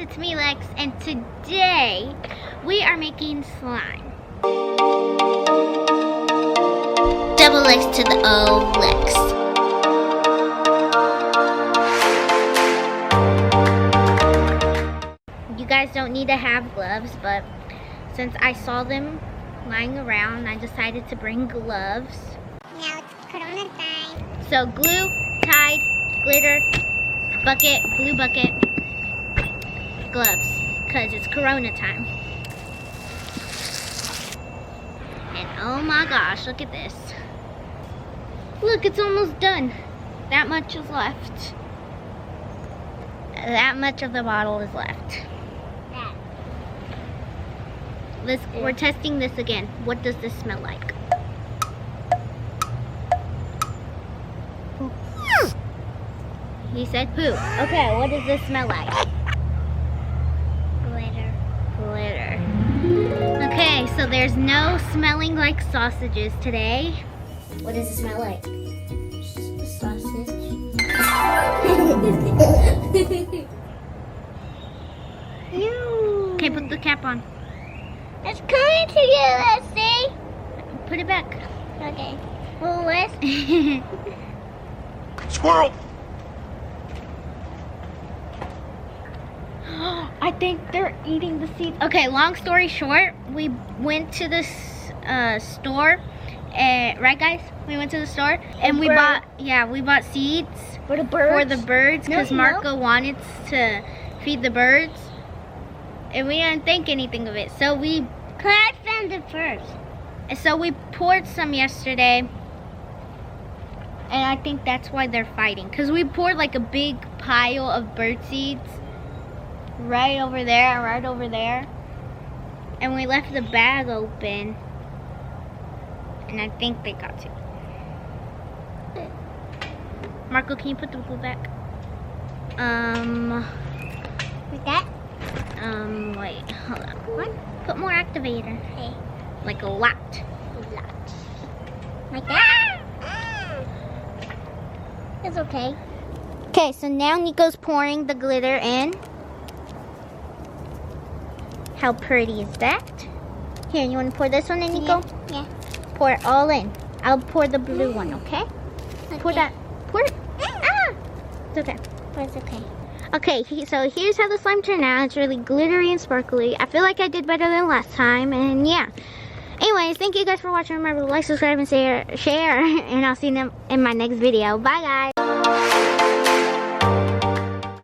it's me Lex, and today we are making slime. Double X to the O, Lex. You guys don't need to have gloves, but since I saw them lying around, I decided to bring gloves. Now it's Corona time. So glue, Tide, glitter, bucket, blue bucket, gloves, because it's Corona time. And oh my gosh, look at this. Look, it's almost done. That much is left. That much of the bottle is left. We're testing this again. What does this smell like? He said poo. Okay, what does this smell like? Glitter. Glitter. Okay, so there's no smelling like sausages today. What does it smell like? Sausage. Okay, put the cap on. It's coming to you, let's see. Put it back. Okay. Well, let's... Squirrel! I think they're eating the seeds. Okay, long story short, we went to this store, right guys? We went to the store and we bought seeds For the birds? for the birds because Marco wanted to feed the birds, and we didn't think anything of it. So we found it first. poured some yesterday, and I think that's why they're fighting, because we poured like a big pile of bird seeds right over there, and we left the bag open, and I think they got to. Marco, can you put the glue back? Like that? Wait, hold on. What? Put more activator. Okay. Like a lot. Like that? It's okay. Okay, so now Nico's pouring the glitter in. How pretty is that? Here, you want to pour this one in, Nico? Yeah. Pour it all in. I'll pour the blue one, okay? Pour that. Pour it. Ah! It's okay. It's okay. Okay, so here's how the slime turned out. It's really glittery and sparkly. I feel like I did better than last time, and yeah. Anyways, thank you guys for watching. Remember to like, subscribe, and share, and I'll see you in my next video. Bye, guys.